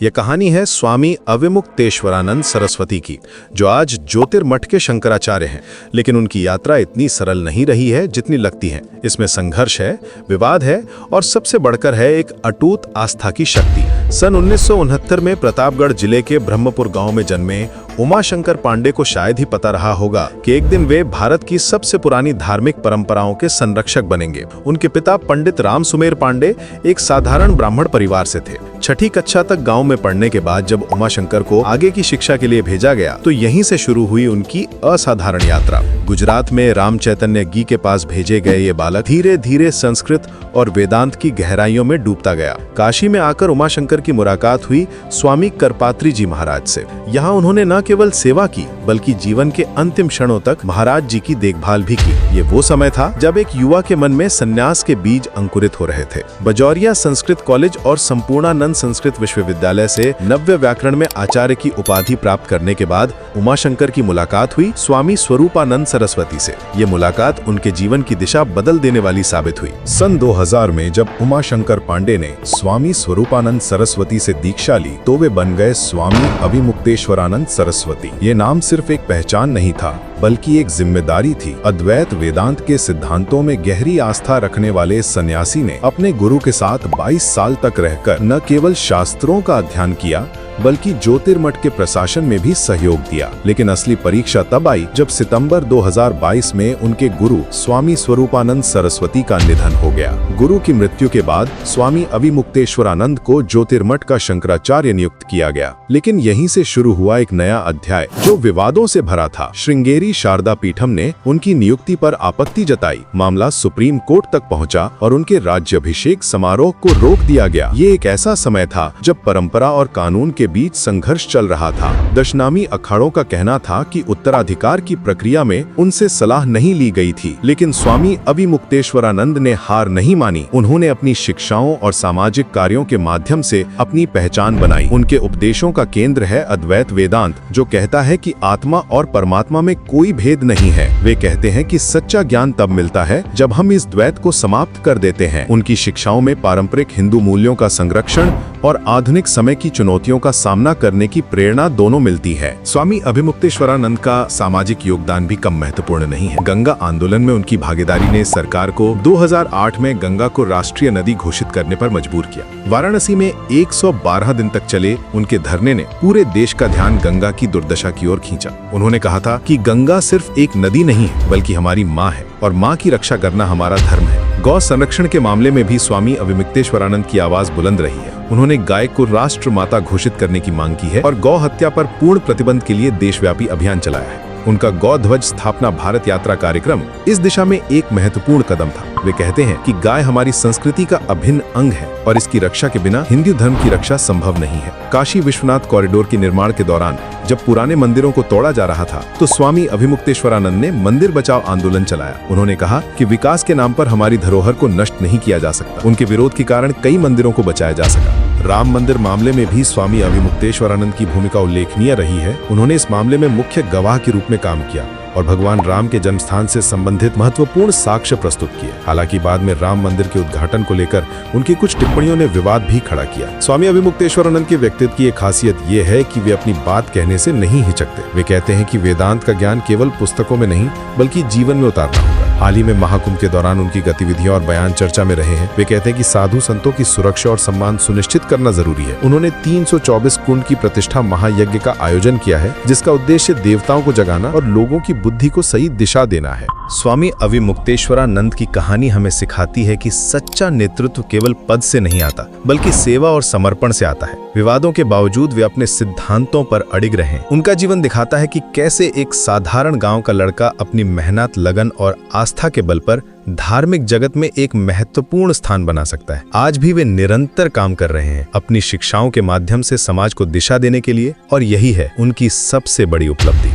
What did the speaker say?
यह कहानी है स्वामी अविमुक्तेश्वरानंद सरस्वती की, जो आज ज्योतिर्मठ के शंकराचार्य हैं। लेकिन उनकी यात्रा इतनी सरल नहीं रही है जितनी लगती है। इसमें संघर्ष है, विवाद है और सबसे बढ़कर है एक अटूट आस्था की शक्ति। सन 1969 में प्रतापगढ़ जिले के ब्रह्मपुर गांव में जन्मे उमाशंकर पांडे को शायद ही पता रहा होगा कि एक दिन वे भारत की सबसे पुरानी धार्मिक परंपराओं के संरक्षक बनेंगे। उनके पिता पंडित राम सुमेर पांडे एक साधारण ब्राह्मण परिवार से थे। छठी कक्षा तक गांव में पढ़ने के बाद जब उमाशंकर को आगे की शिक्षा के लिए भेजा गया तो यहीं से शुरू हुई उनकी असाधारण यात्रा। गुजरात में राम चैतन्य गी के पास भेजे गए ये बालक धीरे धीरे संस्कृत और वेदांत की गहराइयों में डूबता गया। काशी में आकर उमाशंकर की मुलाकात हुई स्वामी करपात्री जी महाराज से। यहाँ उन्होंने न केवल सेवा की बल्कि जीवन के अंतिम क्षणों तक महाराज जी की देखभाल भी की। ये वो समय था जब एक युवा के मन में संन्यास के बीज अंकुरित हो रहे थे। बजौरिया संस्कृत कॉलेज और संपूर्णानंद संस्कृत विश्वविद्यालय से नव्य व्याकरण में आचार्य की उपाधि प्राप्त करने के बाद उमाशंकर की मुलाकात हुई स्वामी स्वरूपानंद सरस्वती से। ये मुलाकात उनके जीवन की दिशा बदल देने वाली साबित हुई। सन 2000 में जब उमाशंकर पांडे ने स्वामी स्वरूपानंद सरस्वती से दीक्षा ली तो वे बन गए स्वामी अविमुक्तेश्वरानंद सरस्वती। ये नाम सिर्फ एक पहचान नहीं था बल्कि एक जिम्मेदारी थी। अद्वैत वेदांत के सिद्धांतों में गहरी आस्था रखने वाले इस सन्यासी ने अपने गुरु के साथ 22 साल तक रहकर न केवल शास्त्रों का अध्ययन किया बल्कि ज्योतिर्मठ के प्रशासन में भी सहयोग दिया। लेकिन असली परीक्षा तब आई जब सितंबर 2022 में उनके गुरु स्वामी स्वरूपानंद सरस्वती का निधन हो गया। गुरु की मृत्यु के बाद स्वामी अविमुक्तेश्वरानंद को ज्योतिर्मठ का शंकराचार्य नियुक्त किया गया। लेकिन यहीं से शुरू हुआ एक नया अध्याय जो विवादों से भरा था। श्रृंगेरी शारदा पीठम ने उनकी नियुक्ति पर आपत्ति जताई। मामला सुप्रीम कोर्ट तक पहुंचा और उनके राज्याभिषेक समारोह को रोक दिया गया। ये एक ऐसा समय था जब परंपरा और कानून के बीच संघर्ष चल रहा था। दशनामी अखाड़ों का कहना था कि उत्तराधिकार की प्रक्रिया में उनसे सलाह नहीं ली गई थी। लेकिन स्वामी अविमुक्तेश्वरानंद ने हार नहीं मानी। उन्होंने अपनी शिक्षाओं और सामाजिक कार्यों के माध्यम से अपनी पहचान बनाई। उनके उपदेशों का केंद्र है अद्वैत वेदांत, जो कहता है कि आत्मा और परमात्मा में कोई भेद नहीं है। वे कहते हैं कि सच्चा ज्ञान तब मिलता है जब हम इस द्वैत को समाप्त कर देते हैं। उनकी शिक्षाओं में पारंपरिक हिंदू मूल्यों का संरक्षण और आधुनिक समय की चुनौतियों का सामना करने की प्रेरणा दोनों मिलती है। स्वामी अविमुक्तेश्वरानंद का सामाजिक योगदान भी कम महत्वपूर्ण नहीं है। गंगा आंदोलन में उनकी भागीदारी ने सरकार को 2008 में गंगा को राष्ट्रीय नदी घोषित करने पर मजबूर किया। वाराणसी में 112 दिन तक चले उनके धरने ने पूरे देश का ध्यान गंगा की दुर्दशा की ओर खींचा। उन्होंने कहा था कि गंगा सिर्फ एक नदी नहीं है बल्कि हमारी माँ है और माँ की रक्षा करना हमारा धर्म है। गौ संरक्षण के मामले में भी स्वामी अविमुक्तेश्वरानंद की आवाज बुलंद रही है। उन्होंने गाय को राष्ट्र माता घोषित करने की मांग की है और गौ हत्या पर पूर्ण प्रतिबंध के लिए देशव्यापी अभियान चलाया है। उनका गौ ध्वज स्थापना भारत यात्रा कार्यक्रम इस दिशा में एक महत्वपूर्ण कदम था। वे कहते हैं कि गाय हमारी संस्कृति का अभिन्न अंग है और इसकी रक्षा के बिना हिंदू धर्म की रक्षा संभव नहीं है। काशी विश्वनाथ कॉरिडोर के निर्माण के दौरान जब पुराने मंदिरों को तोड़ा जा रहा था तो स्वामी अविमुक्तेश्वरानंद ने मंदिर बचाओ आंदोलन चलाया। उन्होंने कहा कि विकास के नाम पर हमारी धरोहर को नष्ट नहीं किया जा सकता। उनके विरोध के कारण कई मंदिरों को बचाया जा सका। राम मंदिर मामले में भी स्वामी अविमुक्तेश्वरानंद की भूमिका उल्लेखनीय रही है। उन्होंने इस मामले में मुख्य गवाह के रूप में काम किया और भगवान राम के जन्मस्थान से संबंधित महत्वपूर्ण साक्ष्य प्रस्तुत किए। हालांकि बाद में राम मंदिर के उद्घाटन को लेकर उनकी कुछ टिप्पणियों ने विवाद भी खड़ा किया। स्वामी अविमुक्तेश्वरानंद के व्यक्तित्व की एक खासियत ये है कि वे अपनी बात कहने से नहीं हिचकते। वे कहते हैं कि वेदांत का ज्ञान केवल पुस्तकों में नहीं बल्कि जीवन में उतारना होगा। हाल ही में महाकुंभ के दौरान उनकी गतिविधियां और बयान चर्चा में रहे हैं। वे कहते हैं कि साधु संतों की सुरक्षा और सम्मान सुनिश्चित करना जरूरी है। उन्होंने 324 कुंड की प्रतिष्ठा महायज्ञ का आयोजन किया है जिसका उद्देश्य देवताओं को जगाना और लोगों की बुद्धि को सही दिशा देना है। स्वामी अविमुक्तेश्वरानंद की कहानी हमें सिखाती है कि सच्चा नेतृत्व केवल पद से नहीं आता बल्कि सेवा और समर्पण से आता है। विवादों के बावजूद वे अपने सिद्धांतों पर अडिग रहे। उनका जीवन दिखाता है कि कैसे एक साधारण गांव का लड़का अपनी मेहनत, लगन और आस्था के बल पर धार्मिक जगत में एक महत्वपूर्ण स्थान बना सकता है। आज भी वे निरंतर काम कर रहे हैं अपनी शिक्षाओं के माध्यम से समाज को दिशा देने के लिए और यही है उनकी सबसे बड़ी उपलब्धि।